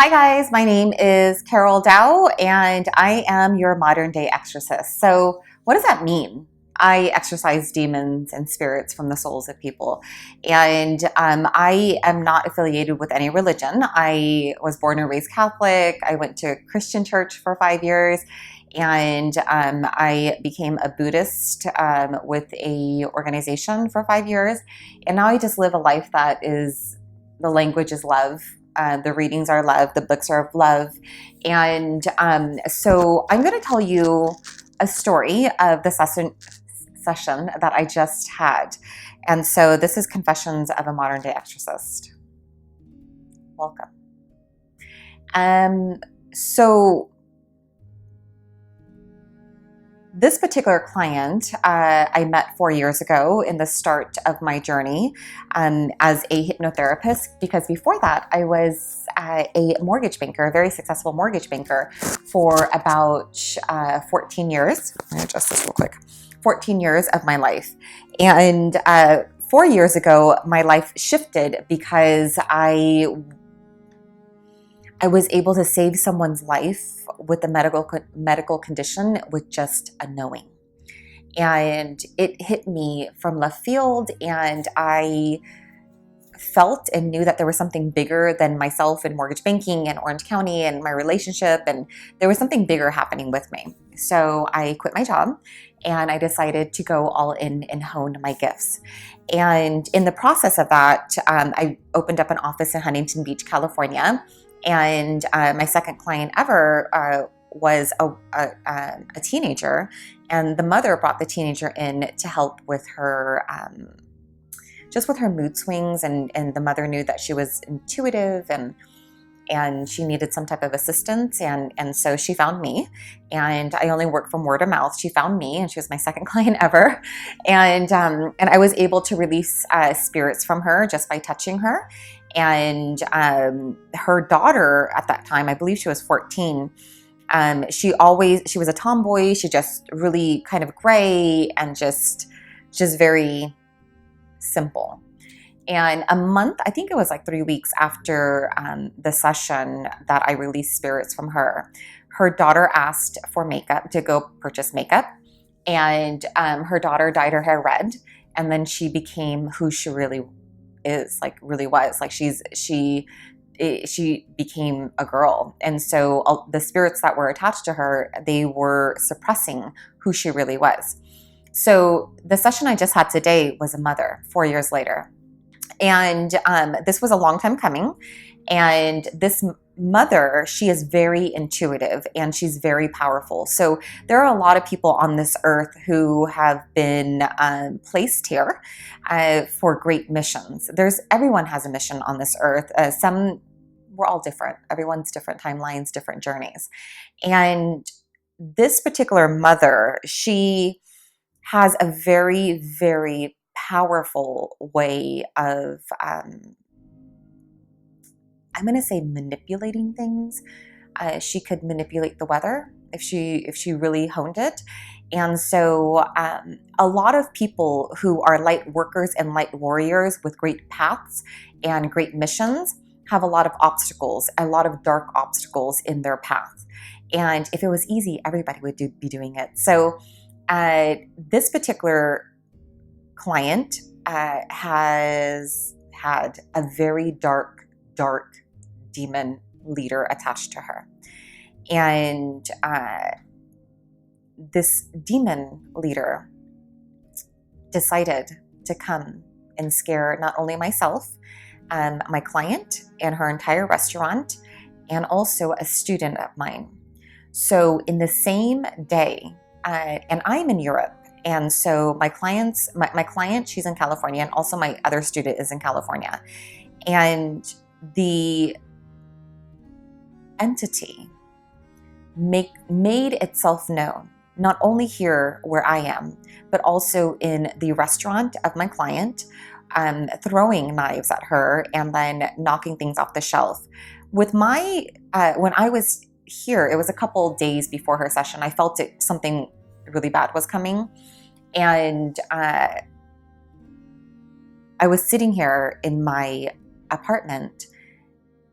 Hi guys, my name is Shaman Dao and I am your modern day exorcist. So what does that mean? I exorcise demons and spirits from the souls of people. And I am not affiliated with any religion. I was born and raised Catholic. I went to Christian church for 5 years. And I became a Buddhist with a organization for 5 years. And now I just live a life that is, the language is love. The readings are love, the books are of love. And so I'm going to tell you a story of the session that I just had. And so this is Confessions of a Modern Day Exorcist. Welcome. So this particular client I met 4 years ago in the start of my journey as a hypnotherapist, because before that I was a mortgage banker, a very successful mortgage banker for about 14 years. Let me adjust this real quick. 14 years of my life. And 4 years ago, my life shifted because I was able to save someone's life with a medical condition with just a knowing. And it hit me from left field, and I felt and knew that there was something bigger than myself in mortgage banking and Orange County and my relationship, and there was something bigger happening with me. So I quit my job and I decided to go all in and hone my gifts. And in the process of that, I opened up an office in Huntington Beach, California. And my second client ever was a teenager, and the mother brought the teenager in to help with her, just with her mood swings, and the mother knew that she was intuitive and she needed some type of assistance, and so she found me, and I only work from word of mouth. She found me, and she was my second client ever, and I was able to release spirits from her just by touching her. And her daughter at that time, I believe she was 14. She was a tomboy. She just really kind of gray and just very simple. And a month, I think it was like 3 weeks after the session that I released spirits from her, her daughter asked for makeup, to go purchase makeup. And her daughter dyed her hair red. And then she became who she really is, like really was. Like she became a girl. And so the spirits that were attached to her, they were suppressing who she really was. So the session I just had today was a mother 4 years later. And this was a long time coming. And this mother, she is very intuitive and she's very powerful. So there are a lot of people on this earth who have been placed here for great missions. Everyone has a mission on this earth. We're all different. Everyone's different timelines, different journeys. And this particular mother, she has a very, very powerful way of, I'm going to say, manipulating things. She could manipulate the weather if she really honed it. And so a lot of people who are light workers and light warriors with great paths and great missions have a lot of obstacles, a lot of dark obstacles in their path. And if it was easy, everybody would be doing it. So this particular client has had a very dark demon leader attached to her. And this demon leader decided to come and scare not only myself, my client and her entire restaurant, and also a student of mine. So in the same day, and I'm in Europe, and so my client, she's in California, and also my other student is in California. And the entity made itself known, not only here where I am, but also in the restaurant of my client, throwing knives at her and then knocking things off the shelf. With my, when I was here, it was a couple days before her session, I felt something really bad was coming. And I was sitting here in my apartment,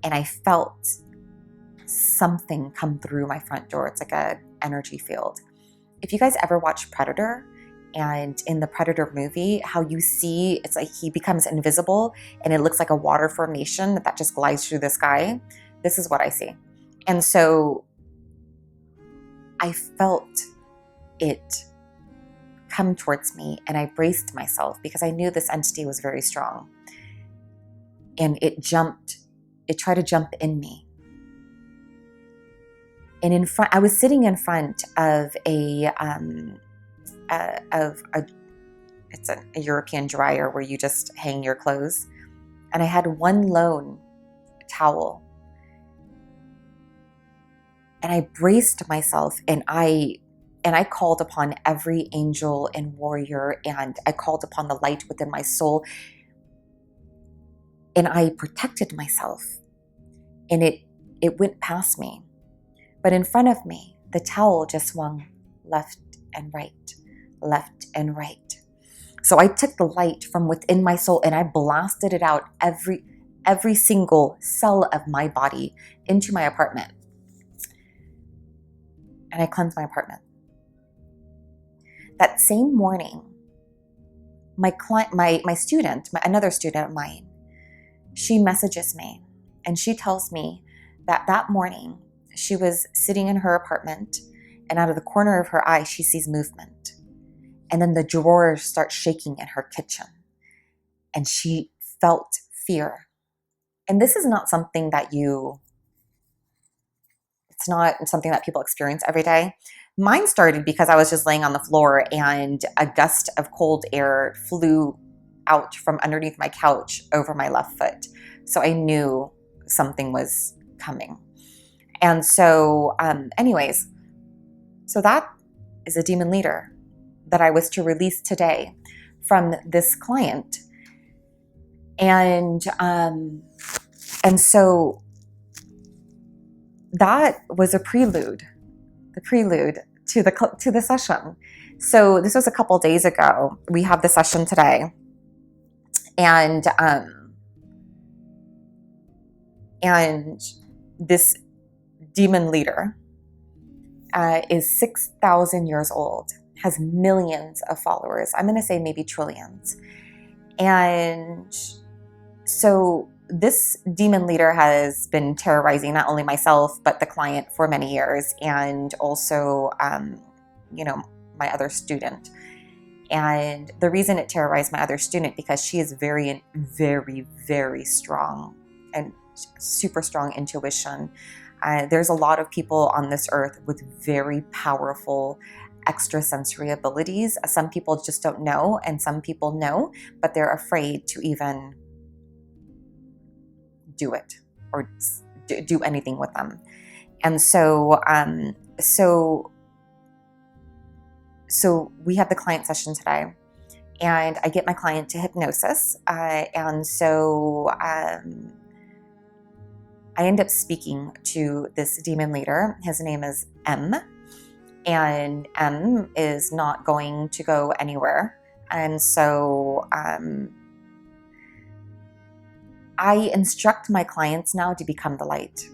and I felt something come through my front door. It's like a energy field. If you guys ever watch Predator, and in the Predator movie, how you see it's like he becomes invisible and it looks like a water formation that just glides through the sky. This is what I see. And so I felt it come towards me, and I braced myself because I knew this entity was very strong. And it tried to jump in me. And in front, I was sitting in front of it's a European dryer where you just hang your clothes. And I had one lone towel. And I braced myself, and I called upon every angel and warrior, and I called upon the light within my soul. And I protected myself. And it went past me. But in front of me, the towel just swung left and right, left and right. So I took the light from within my soul and I blasted it out every single cell of my body into my apartment. And I cleansed my apartment. That same morning, another student of mine, she messages me and she tells me that morning she was sitting in her apartment, and out of the corner of her eye, she sees movement. And then the drawers start shaking in her kitchen. And she felt fear. And this is not something that it's not something that people experience every day. Mine started because I was just laying on the floor and a gust of cold air flew out from underneath my couch over my left foot. So I knew something was coming. And so, so that is a demon leader that I was to release today from this client. And so that was the prelude to the session. So this was a couple days ago. We have the session today. And this demon leader is 6,000 years old, has millions of followers. I'm going to say maybe trillions. And so this demon leader has been terrorizing not only myself, but the client for many years, and also, my other student. And the reason it terrorized my other student, because she is very, very, very strong and super strong intuition. There's a lot of people on this earth with very powerful extrasensory abilities. Some people just don't know, and some people know, but they're afraid to even do it or do anything with them. And so we have the client session today, and I get my client to hypnosis. And so I end up speaking to this demon leader. His name is M, and M is not going to go anywhere. And so I instruct my clients now to become the light.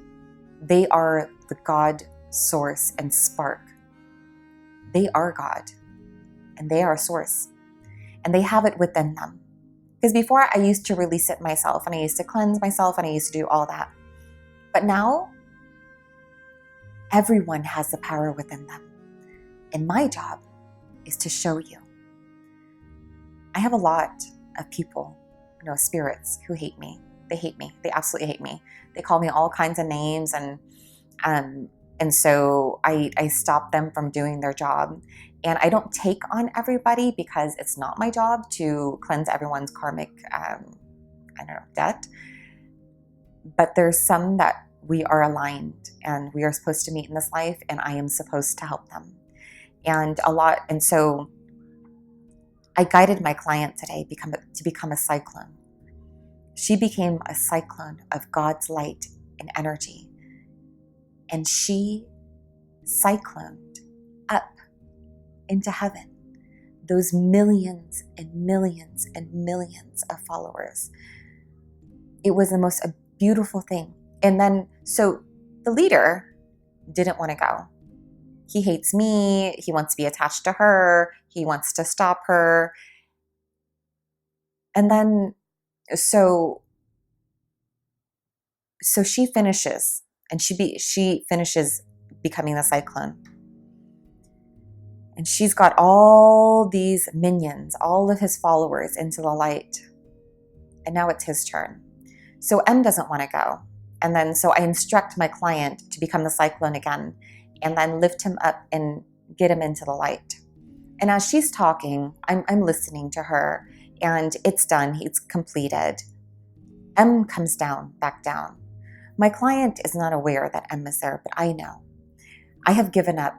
They are the God, source, and spark. They are God, and they are source, and they have it within them. Because before, I used to release it myself, and I used to cleanse myself, and I used to do all that. But now, everyone has the power within them. And my job is to show you. I have a lot of people, spirits who hate me. They hate me. They absolutely hate me. They call me all kinds of names, and so I stop them from doing their job. And I don't take on everybody because it's not my job to cleanse everyone's karmic, debt. But there's some that we are aligned, and we are supposed to meet in this life, and I am supposed to help them. And so I guided my client today to become a cyclone. She became a cyclone of God's light and energy. And she cycloned up into heaven those millions and millions and millions of followers. It was the most beautiful thing. And then, so The leader didn't want to go. He hates me. He wants to be attached to her. He wants to stop her. And then, so she finishes, and she finishes becoming the cyclone. And she's got all these minions, all of his followers into the light. And now it's his turn. So M doesn't want to go. And then so I instruct my client to become the cyclone again, and then lift him up and get him into the light. And as she's talking, I'm listening to her, and it's done. It's completed. M comes back down. My client is not aware that M is there, but I know. I have given up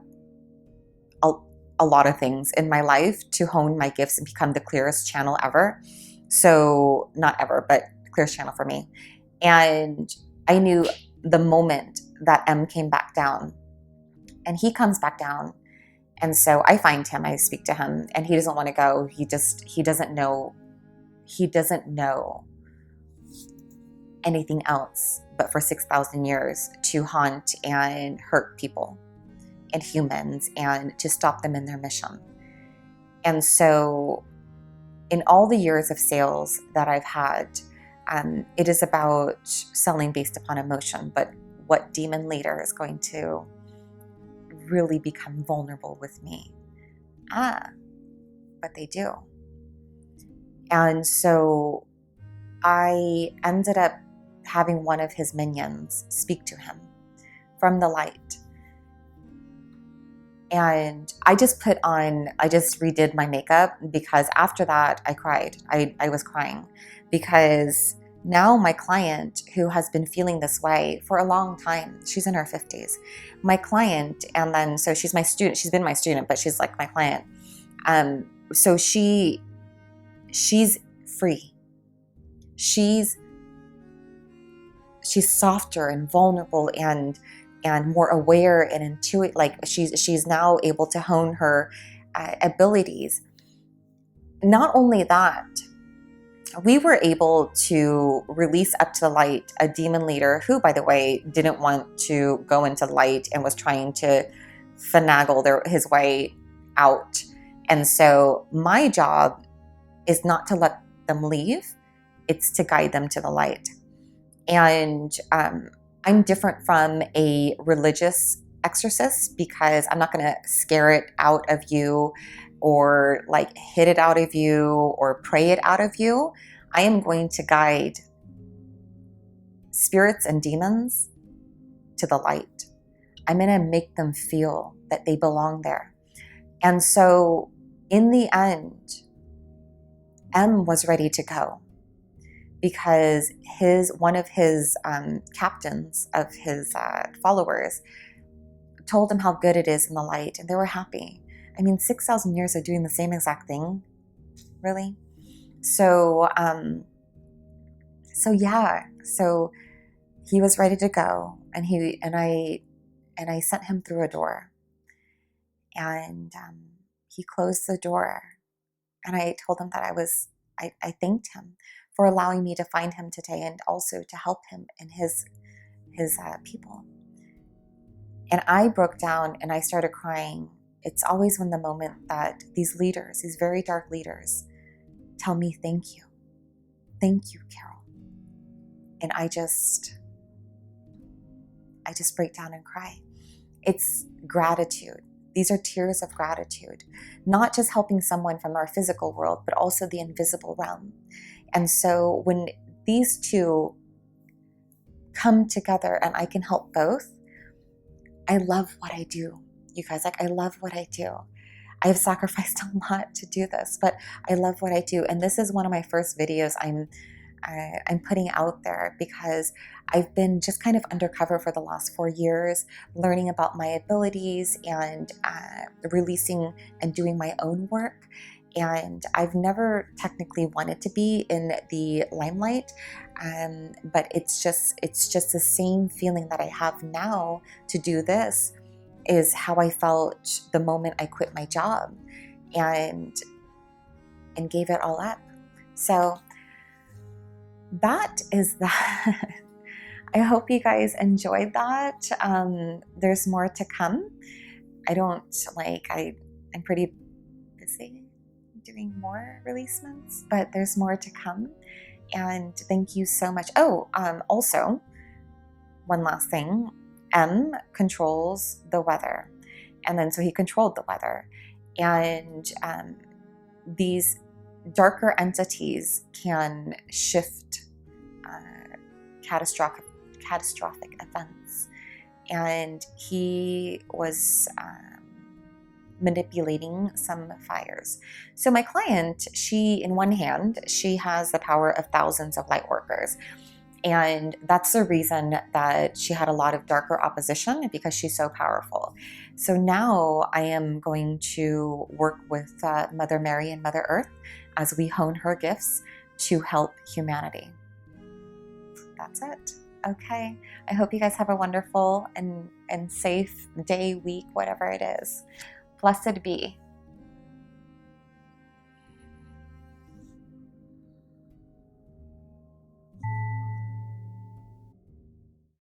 a lot of things in my life to hone my gifts and become the clearest channel ever. So, not ever, but clearest channel for me. And I knew the moment that M came back down, and he comes back down. And so I find him, I speak to him, and he doesn't want to go. He doesn't know anything else but for 6,000 years to haunt and hurt people and humans and to stop them in their mission. And so in all the years of sales that I've had, it is about selling based upon emotion, but what demon leader is going to really become vulnerable with me? But they do. And so I ended up having one of his minions speak to him from the light. And I just redid my makeup, because after that I cried. I was crying because now my client, who has been feeling this way for a long time, she's in her 50s, my client, and then so she's my student, she's been my student, but she's like my client. So she's free. She's softer and vulnerable and more aware and intuitive. Like she's now able to hone her abilities. Not only that, we were able to release up to the light a demon leader who, by the way, didn't want to go into the light and was trying to finagle his way out. And so my job is not to let them leave, it's to guide them to the light. And I'm different from a religious exorcist, because I'm not going to scare it out of you or like hit it out of you or pray it out of you. I am going to guide spirits and demons to the light. I'm going to make them feel that they belong there. And so in the end, M was ready to go, because one of his captains of his followers told him how good it is in the light, and they were happy. I mean, 6,000 years of doing the same exact thing, really. So he was ready to go, and I sent him through a door, and he closed the door, and I told him that I thanked him for allowing me to find him today, and also to help him and his people. And I broke down and I started crying. It's always when the moment that these leaders, these very dark leaders, tell me thank you, Carol. And I just break down and cry. It's gratitude. These are tears of gratitude, not just helping someone from our physical world, but also the invisible realm. And so when these two come together and I can help both, I love what I do. You guys, I love what I do. I have sacrificed a lot to do this, but I love what I do. And this is one of my first videos I'm putting out there, because I've been just kind of undercover for the last 4 years, learning about my abilities and releasing and doing my own work. And I've never technically wanted to be in the limelight, but it's just the same feeling that I have now to do this is how I felt the moment I quit my job and gave it all up. So that is that. I hope you guys enjoyed that. There's more to come. I'm pretty busy doing more releasements, but there's more to come. And thank you so much. Also, one last thing, M controls the weather. And then so he controlled the weather. And these darker entities can shift catastrophic events. And he was manipulating some fires. So my client, in one hand, she has the power of thousands of light workers. And that's the reason that she had a lot of darker opposition, because she's so powerful. So now I am going to work with Mother Mary and Mother Earth as we hone her gifts to help humanity. That's it. Okay. I hope you guys have a wonderful and safe day, week, whatever it is. Blessed be.